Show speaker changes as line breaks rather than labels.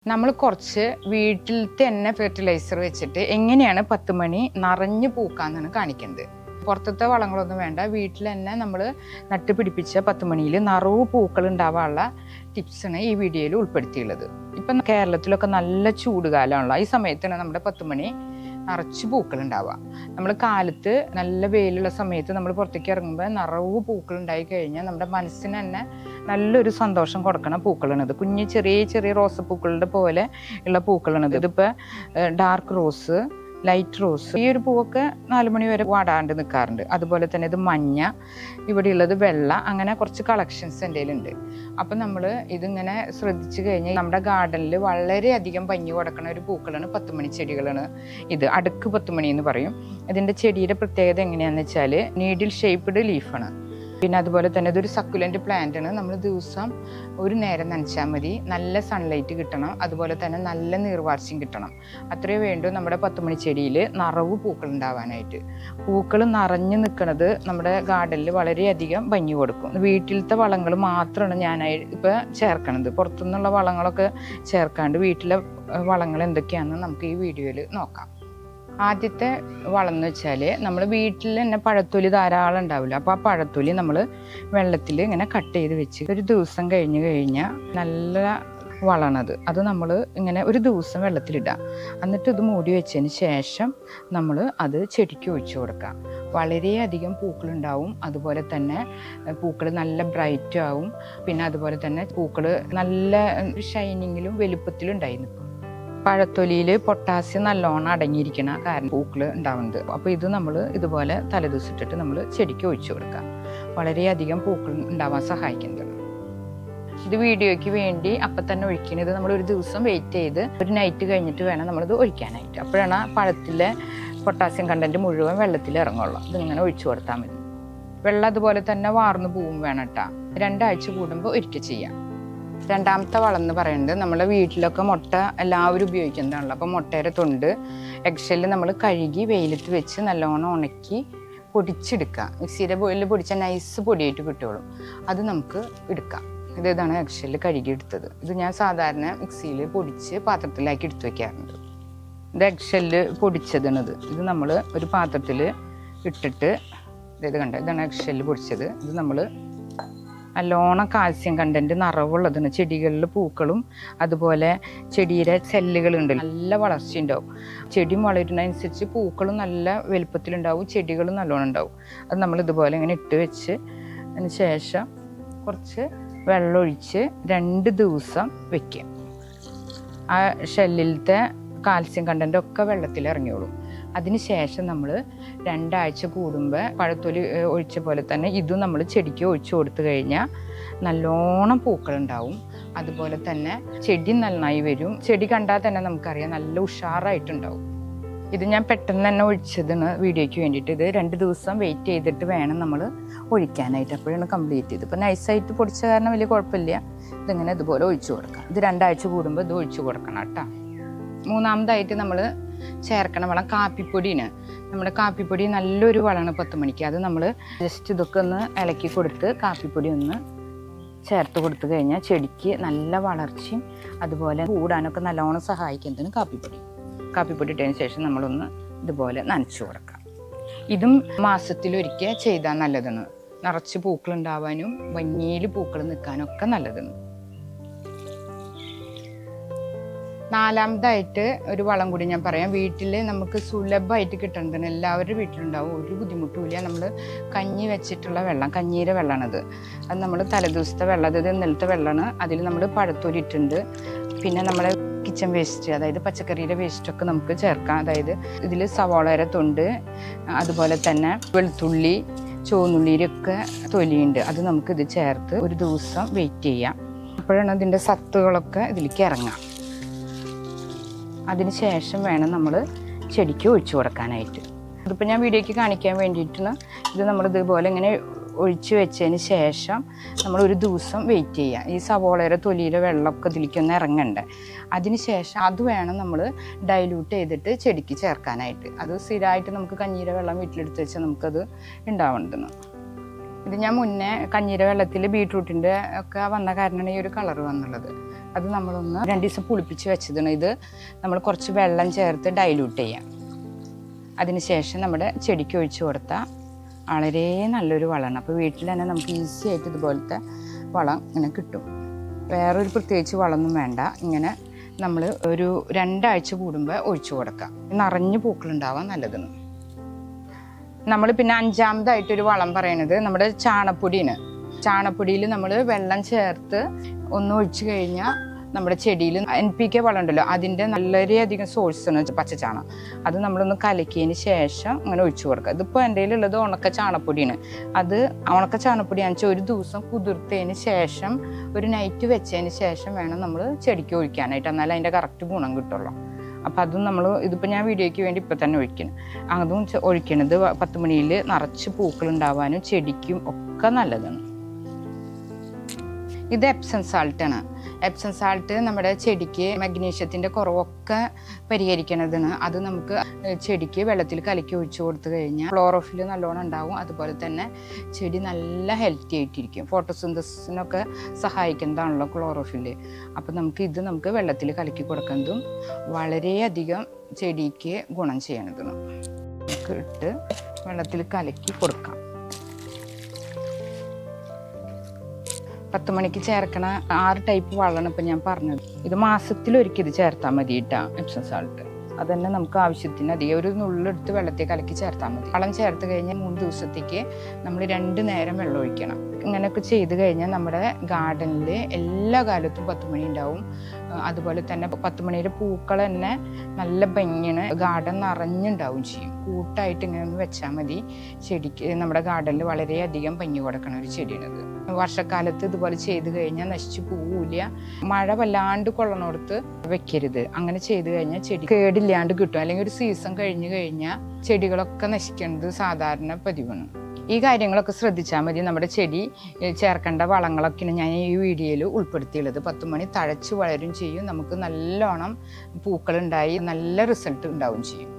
നമ്മൾ കുറച്ച് വീട്ടിൽ തന്നെ ഫെർട്ടിലൈസർ വെച്ചിട്ട് എങ്ങനെയാണ് 10 മണി നിറഞ്ഞു പൂക്കാന്നാണ് കാണിക്കുന്നത്. പുറത്തത്തെ വളങ്ങളൊന്നും വേണ്ട, വീട്ടിൽ തന്നെ നമ്മൾ നട്ടുപിടിപ്പിച്ച 10 മണിയിൽ നിറവ് പൂക്കൾ ഉണ്ടാവാനുള്ള ടിപ്സാണ് ഈ വീഡിയോയിൽ ഉൾപ്പെടുത്തിയുള്ളത്. ഇപ്പം കേരളത്തിലൊക്കെ നല്ല ചൂടുകാലമാണല്ലോ, ഈ സമയത്താണ് നമ്മുടെ 10 മണി നിറച്ച് പൂക്കൾ ഉണ്ടാവുക. നമ്മൾ കാലത്ത് നല്ല വെയിലുള്ള സമയത്ത് നമ്മൾ പുറത്തേക്ക് ഇറങ്ങുമ്പോൾ നിറവ് പൂക്കൾ ഉണ്ടായി കഴിഞ്ഞാൽ നമ്മുടെ മനസ്സിന് തന്നെ നല്ലൊരു സന്തോഷം കൊടുക്കണ പൂക്കളാണിത്. കുഞ്ഞ് ചെറിയ ചെറിയ റോസപ്പൂക്കളുടെ പോലെ ഉള്ള പൂക്കളാണിത്. ഇതിപ്പോൾ ഡാർക്ക് റോസ്, ലൈറ്റ് റോസ്, ഈ ഒരു പൂവൊക്കെ 4 മണി വരെ വാടാണ്ട് നിൽക്കാറുണ്ട്. അതുപോലെ തന്നെ ഇത് മഞ്ഞ, ഇവിടെയുള്ളത് വെള്ള, അങ്ങനെ കുറച്ച് കളക്ഷൻസ് എൻ്റെ കയ്യിലുണ്ട്. അപ്പം നമ്മൾ ഇതിങ്ങനെ ശ്രദ്ധിച്ചു കഴിഞ്ഞാൽ നമ്മുടെ ഗാർഡനിൽ വളരെയധികം ഭംഗി കൊടുക്കുന്ന ഒരു പൂക്കളാണ് 10 മണി ചെടികളാണ് ഇത്. അടുക്ക് 10 മണി എന്ന് പറയും. ഇതിൻ്റെ ചെടിയുടെ പ്രത്യേകത എങ്ങനെയാണെന്ന് വെച്ചാൽ നീഡിൽ ഷേപ്പ്ഡ് ലീഫാണ്. പിന്നെ അതുപോലെ തന്നെ ഇതൊരു സക്കുലൻ്റ് പ്ലാന്റ് ആണ്. നമ്മൾ ദിവസം ഒരു നേരം നനച്ചാൽ മതി. നല്ല സൺലൈറ്റ് കിട്ടണം, അതുപോലെ തന്നെ നല്ല നീർവാർച്ചയും കിട്ടണം. അത്രയേ വേണ്ടൂ നമ്മുടെ 10 മണി ചെടിയിൽ നിറവ് പൂക്കൾ ഉണ്ടാവാനായിട്ട്. പൂക്കൾ നിറഞ്ഞു നിൽക്കുന്നത് നമ്മുടെ ഗാർഡനിൽ വളരെയധികം ഭംഗി കൊടുക്കും. വീട്ടിലത്തെ വളങ്ങൾ മാത്രമാണ് ഞാനായി ഇപ്പോൾ ചേർക്കണത്. പുറത്തുനിന്നുള്ള വളങ്ങളൊക്കെ ചേർക്കാണ്ട് വീട്ടിലെ വളങ്ങൾ എന്തൊക്കെയാണെന്ന് നമുക്ക് ഈ വീഡിയോയിൽ നോക്കാം. ആദ്യത്തെ വളം എന്ന് വെച്ചാൽ നമ്മൾ വീട്ടിൽ തന്നെ പഴത്തൊലി ധാരാളം ഉണ്ടാവില്ല. അപ്പോൾ ആ പഴത്തൊലി നമ്മൾ വെള്ളത്തിൽ ഇങ്ങനെ കട്ട് ചെയ്ത് വെച്ച് ഒരു ദിവസം കഴിഞ്ഞ് കഴിഞ്ഞാൽ നല്ല വളമാണത്. അത് നമ്മൾ ഇങ്ങനെ ഒരു ദിവസം വെള്ളത്തിലിടാം. എന്നിട്ട് ഇത് മൂടി വെച്ചതിന് ശേഷം നമ്മൾ അത് ചെടിക്ക് ഒഴിച്ചു കൊടുക്കാം. വളരെയധികം പൂക്കളുണ്ടാവും. അതുപോലെ തന്നെ പൂക്കൾ നല്ല ബ്രൈറ്റും ആവും. പിന്നെ അതുപോലെ തന്നെ പൂക്കൾ നല്ല ഷൈനിങ്ങിലും വലുപ്പത്തിലും ഉണ്ടായി നിൽക്കും. പഴത്തൊലിയിൽ പൊട്ടാസ്യം നല്ലോണം അടങ്ങിയിരിക്കണ കാരണം പൂക്കൾ ഉണ്ടാവുന്നത്. അപ്പോൾ ഇത് നമ്മൾ ഇതുപോലെ തലേദിവസം ഇട്ടിട്ട് നമ്മൾ ചെടിക്ക് ഒഴിച്ചു കൊടുക്കുക. വളരെയധികം പൂക്കൾ ഉണ്ടാവാൻ സഹായിക്കുന്നത്. ഇത് വീഡിയോയ്ക്ക് വേണ്ടി അപ്പം തന്നെ ഒഴിക്കുന്നത്. നമ്മൾ ഒരു ദിവസം വെയിറ്റ് ചെയ്ത് ഒരു നൈറ്റ് കഴിഞ്ഞിട്ട് വേണം നമ്മളിത് ഒഴിക്കാനായിട്ട്. അപ്പോഴാണ് പൊട്ടത്തിലെ പൊട്ടാസ്യം കണ്ടന്റ് മുഴുവൻ വെള്ളത്തിൽ ഇറങ്ങുള്ളൂ. ഇതിങ്ങനെ ഒഴിച്ചു കൊടുത്താൽ മതി. വെള്ളം അതുപോലെ തന്നെ വാർന്നു പൂവും വേണം കേട്ടോ. 2 ആഴ്ച കൂടുമ്പോൾ ഒരിക്കൽ ചെയ്യാം. രണ്ടാമത്തെ വളം എന്ന് പറയുന്നത് നമ്മുടെ വീട്ടിലൊക്കെ മുട്ട എല്ലാവരും ഉപയോഗിക്കുന്നതാണല്ലോ. അപ്പോൾ മുട്ടയുടെ തൊണ്ട് എഗ്ഷെല്ല് നമ്മൾ കഴുകി വെയിലത്ത് വെച്ച് നല്ലോണം ഉണക്കി പൊടിച്ചെടുക്കുക. മിക്സിയുടെ ബോയിലിൽ പൊടിച്ച നൈസ് പൊടിയായിട്ട് കിട്ടുള്ളൂ. അത് നമുക്ക് എടുക്കാം. ഇതാണ് എഗ്ഷെല്ല് കഴുകി എടുത്തത്. ഇത് ഞാൻ സാധാരണ മിക്സിയിൽ പൊടിച്ച് പാത്രത്തിലാക്കി എടുത്തു വയ്ക്കാറുണ്ട്. ഇത് എഗ്ഷെല്ല് പൊടിച്ചതാണിത്. ഇത് നമ്മൾ ഒരു പാത്രത്തിൽ ഇട്ടിട്ട് ഇതാണ് എഗ്ഷെല്ല് പൊടിച്ചത്. ഇത് നമ്മൾ നല്ലോണം കാൽസ്യം കണ്ടന്റ് നിറവുള്ളതാണ്. ചെടികളിൽ പൂക്കളും അതുപോലെ ചെടിയുടെ സെല്ലുകളുണ്ട്, നല്ല വളർച്ചയുണ്ടാവും. ചെടി വളരുന്നതനുസരിച്ച് പൂക്കളും നല്ല വലുപ്പത്തിലുണ്ടാവും, ചെടികളും നല്ലോണം ഉണ്ടാവും. അത് നമ്മൾ ഇതുപോലെ ഇങ്ങനെ ഇട്ട് വെച്ച് അതിന് ശേഷം കുറച്ച് വെള്ളമൊഴിച്ച് 2 ദിവസം വെക്കുക. ആ ഷെല്ലിലത്തെ കാൽസ്യം കണ്ടന്റ് ഒക്കെ വെള്ളത്തിൽ ഇറങ്ങിയോളും. അതിനുശേഷം നമ്മൾ 2 ആഴ്ച കൂടുമ്പോൾ പഴത്തൊലി ഒഴിച്ച പോലെ തന്നെ ഇതും നമ്മൾ ചെടിക്ക് ഒഴിച്ചു കൊടുത്തു കഴിഞ്ഞാൽ നല്ലോണം പൂക്കളുണ്ടാവും. അതുപോലെ തന്നെ ചെടി നന്നായി വരും. ചെടി കണ്ടാൽ തന്നെ നമുക്കറിയാം നല്ല ഉഷാറായിട്ടുണ്ടാവും. ഇത് ഞാൻ പെട്ടെന്ന് തന്നെ ഒഴിച്ചതാണ് വീഡിയോയ്ക്ക് വേണ്ടിയിട്ട്. ഇത് 2 ദിവസം വെയിറ്റ് ചെയ്തിട്ട് വേണം നമ്മൾ ഒഴിക്കാനായിട്ട്. അപ്പോഴാണ് കംപ്ലീറ്റ് ചെയ്ത്. ഇപ്പോൾ നൈസായിട്ട് പൊടിച്ച കാരണം വലിയ കുഴപ്പമില്ല. ഇതിങ്ങനെ ഇതുപോലെ ഒഴിച്ചു കൊടുക്കാം. ഇത് 2 ആഴ്ച കൂടുമ്പോൾ ഇത് ഒഴിച്ചു കൊടുക്കണം കേട്ടോ. മൂന്നാമതായിട്ട് നമ്മൾ ചേർക്കണ വളം കാപ്പിപ്പൊടിയാണ്. നമ്മുടെ കാപ്പിപ്പൊടി നല്ലൊരു വളമാണ് 10 മണിക്ക്. അത് നമ്മൾ ജസ്റ്റ് ഇതൊക്കെ ഒന്ന് ഇളക്കി കൊടുത്ത് കാപ്പിപ്പൊടി ഒന്ന് ചേർത്ത് കൊടുത്തു കഴിഞ്ഞാൽ ചെടിക്ക് നല്ല വളർച്ചയും അതുപോലെ കൂടാനൊക്കെ നല്ലോണം സഹായിക്കുന്നതിന് കാപ്പിപ്പൊടി ഇട്ടതിന് ശേഷം നമ്മളൊന്ന് ഇതുപോലെ നനച്ചു കൊടുക്കാം. ഇതും മാസത്തിലൊരിക്കൽ ചെയ്താൽ നല്ലതാണ്. നിറച്ച് പൂക്കൾ ഉണ്ടാവാനും ഭംഗിയിൽ പൂക്കൾ നിൽക്കാനും ഒക്കെ നല്ലതാണ്. നാലാമതായിട്ട് ഒരു വളം കൂടി ഞാൻ പറയാം. വീട്ടിൽ നമുക്ക് സുലഭമായിട്ട് കിട്ടുന്നതാണ്. എല്ലാവരുടെ വീട്ടിലുണ്ടാവും, ഒരു ബുദ്ധിമുട്ടുമില്ല. നമ്മൾ കഞ്ഞി വെച്ചിട്ടുള്ള വെള്ളം, കഞ്ഞീരെ വെള്ളമാണത്. അത് നമ്മൾ തലേദിവസത്തെ വെള്ളം, അതായത് ഇന്നലത്തെ വെള്ളമാണ്. അതിൽ നമ്മൾ പഴത്തൊലി ഇട്ടുണ്ട്. പിന്നെ നമ്മുടെ കിച്ചൺ വേസ്റ്റ്, അതായത് പച്ചക്കറിയുടെ വേസ്റ്റൊക്കെ നമുക്ക് ചേർക്കാം. അതായത് ഇതിൽ സവാളയുടെ തൊണ്ട്, അതുപോലെ തന്നെ വെളുത്തുള്ളി, ചുവന്നുള്ളിയൊക്കെ തൊലിയുണ്ട്. അത് നമുക്കിത് ചേർത്ത് ഒരു ദിവസം വെയിറ്റ് ചെയ്യാം. അപ്പോഴാണ് അതിൻ്റെ സത്തുകളൊക്കെ ഇതിലേക്ക് ഇറങ്ങാം. അതിന് ശേഷം വേണം നമ്മൾ ചെടിക്ക് ഒഴിച്ചു കൊടുക്കാനായിട്ട്. അതിപ്പോൾ ഞാൻ വീഡിയോയ്ക്ക് കാണിക്കാൻ വേണ്ടിയിട്ടാണ്. ഇത് നമ്മൾ ഇതുപോലെ ഇങ്ങനെ ഒഴിച്ച് വെച്ചതിന് ശേഷം നമ്മൾ ഒരു ദിവസം വെയിറ്റ് ചെയ്യുക. ഈ സവോളയുടെ തൊലിയിലെ വെള്ളമൊക്കെ ഇതിലേക്കൊന്ന് ഇറങ്ങണ്ടേ. അതിന് ശേഷം അത് വേണം നമ്മൾ ഡൈല്യൂട്ട് ചെയ്തിട്ട് ചെടിക്ക് ചേർക്കാനായിട്ട്. അത് സ്ഥിരമായിട്ട് നമുക്ക് കഞ്ഞീരെ വെള്ളം വീട്ടിലെടുത്ത് വെച്ചാൽ നമുക്കത് ഉണ്ടാവേണ്ടതെന്ന്. ഇത് ഞാൻ മുന്നേ കഞ്ഞീര വെള്ളത്തിൽ ബീട്രൂട്ടിൻ്റെ ഒക്കെ വന്ന കാരണമാണ് ഈ ഒരു കളർ വന്നുള്ളത്. അത് നമ്മളൊന്ന് 2 ദിവസം പുളിപ്പിച്ച് വെച്ചതാണ്. ഇത് നമ്മൾ കുറച്ച് വെള്ളം ചേർത്ത് ഡൈല്യൂട്ട് ചെയ്യാം. അതിനുശേഷം നമ്മുടെ ചെടിക്ക് ഒഴിച്ചു കൊടുത്താൽ വളരെ നല്ലൊരു വളമാണ്. അപ്പോൾ വീട്ടിൽ തന്നെ നമുക്ക് ഈസി ആയിട്ട് ഇതുപോലത്തെ വളം ഇങ്ങനെ കിട്ടും. വേറൊരു പ്രത്യേകിച്ച് വളമൊന്നും വേണ്ട. ഇങ്ങനെ നമ്മൾ ഒരു 2 ആഴ്ച കൂടുമ്പോൾ ഒഴിച്ചു കൊടുക്കാം. നിറഞ്ഞ് പൂക്കളുണ്ടാവാൻ നല്ലതെന്ന്. നമ്മൾ പിന്നെ 5ാമതായിട്ടൊരു വളം പറയണത് നമ്മുടെ ചാണപ്പൊടിയാണ്. ചാണപ്പൊടിയിൽ നമ്മൾ വെള്ളം ചേർത്ത് ഒന്ന് ഒഴിച്ചു കഴിഞ്ഞാൽ നമ്മുടെ ചെടിയിൽ NPK വളം ഉണ്ടല്ലോ, അതിൻ്റെ വളരെയധികം സോഴ്സാണ് പച്ചച്ചാണം. അത് നമ്മളൊന്ന് കലക്കിയതിന് ശേഷം അങ്ങനെ ഒഴിച്ചു കൊടുക്കുക. ഇതിപ്പോൾ എൻ്റെ കയ്യിലുള്ളത് ഉണക്ക ചാണപ്പൊടിയാണ്. അത് ഉണക്ക ചാണപ്പൊടിയാണെന്ന് വെച്ചാൽ ഒരു ദിവസം കുതിർത്തതിന് ശേഷം ഒരു നൈറ്റ് വെച്ചതിന് ശേഷം വേണം നമ്മൾ ചെടിക്ക് ഒഴിക്കാനായിട്ട്. എന്നാലും അതിൻ്റെ കറക്റ്റ് ഗുണം കിട്ടുള്ളൂ. അപ്പോൾ അതും നമ്മൾ ഇതിപ്പോൾ ഞാൻ വീഡിയോയ്ക്ക് വേണ്ടി ഇപ്പോൾ തന്നെ ഒഴിക്കണം. അതും ഒഴിക്കണത് 10 മണിയിൽ നിറച്ച് പൂക്കളുണ്ടാവാനും ചെടിക്കും ഒക്കെ നല്ലതാണ്. ഇത് എപ്സം സാൾട്ടാണ്. എപ്സം സാൾട്ട് നമ്മുടെ ചെടിക്ക് മഗ്നീഷ്യത്തിൻ്റെ കുറവൊക്കെ പരിഹരിക്കണതാണ്. അത് നമുക്ക് ചെടിക്ക് വെള്ളത്തിൽ കലക്കി ഒഴിച്ചു കൊടുത്തു കഴിഞ്ഞാൽ ക്ലോറോഫിൽ നല്ലോണം ഉണ്ടാവും. അതുപോലെ തന്നെ ചെടി നല്ല ഹെൽത്തി ആയിട്ടിരിക്കും. ഫോട്ടോസിന്തസിനൊക്കെ സഹായിക്കുന്നതാണല്ലോ ക്ലോറോഫിൽ. അപ്പോൾ നമുക്ക് വെള്ളത്തിൽ കലക്കി കൊടുക്കുന്നതും വളരെയധികം ചെടിക്ക് ഗുണം ചെയ്യണതാണ്. നമുക്ക് ഇട്ട് വെള്ളത്തിൽ കലക്കി കൊടുക്കാം. 10 മണിക്ക് ചേർക്കണ 6 ടൈപ്പ് വളമാണ് ഇപ്പം ഞാൻ പറഞ്ഞത്. ഇത് മാസത്തിലൊരിക്കൽ ഇത് ചേർത്താൽ മതി കേട്ടോ എപ്സം സാൾട്ട്. അത് തന്നെ നമുക്ക് ആവശ്യത്തിന് അധികം ഒരു നുള്ളെടുത്ത് വെള്ളത്തിൽ കലക്കി ചേർത്താൽ മതി. വളം ചേർത്ത് കഴിഞ്ഞാൽ 3 ദിവസത്തേക്ക് നമ്മൾ 2 നേരം വെള്ളം ഒഴിക്കണം. ഇങ്ങനെയൊക്കെ ചെയ്ത് കഴിഞ്ഞാൽ നമ്മുടെ ഗാർഡനിൽ എല്ലാ കാലത്തും 10 മണി ഉണ്ടാവും. അതുപോലെ തന്നെ 10 മണിയുടെ പൂക്കൾ തന്നെ നല്ല ഭംഗിയാണ്. ഗാർഡൻ നിറഞ്ഞുണ്ടാവും ചെയ്യും. കൂട്ടായിട്ട് ഇങ്ങനെ ഒന്ന് വെച്ചാൽ മതി. ചെടിക്ക് നമ്മുടെ ഗാർഡനിൽ വളരെയധികം ഭംഗി കൊടുക്കണ ഒരു ചെടിയാണിത്. വർഷക്കാലത്ത് ഇതുപോലെ ചെയ്ത് കഴിഞ്ഞാൽ നശിച്ചു പോവില്ല. മഴ വല്ലാണ്ട് കൊള്ളണോടത്ത് വെക്കരുത്. അങ്ങനെ ചെയ്ത് കഴിഞ്ഞാൽ ചെടി കേടില്ലാണ്ട് കിട്ടും. അല്ലെങ്കിൽ ഒരു സീസൺ കഴിഞ്ഞ് കഴിഞ്ഞാൽ ചെടികളൊക്കെ നശിക്കുന്നത് സാധാരണ പതിവാണ്. ഈ കാര്യങ്ങളൊക്കെ ശ്രദ്ധിച്ചാൽ മതി. നമ്മുടെ ചെടി ചേർക്കേണ്ട വളങ്ങളൊക്കെയാണ് ഞാൻ ഈ വീഡിയോയിൽ ഉൾപ്പെടുത്തിയുള്ളത്. 10 മണി തഴച്ച് വളരും ചെയ്യും. നമുക്ക് നല്ലോണം പൂക്കളുണ്ടായി നല്ല റിസൾട്ട് ഉണ്ടാവും ചെയ്യും.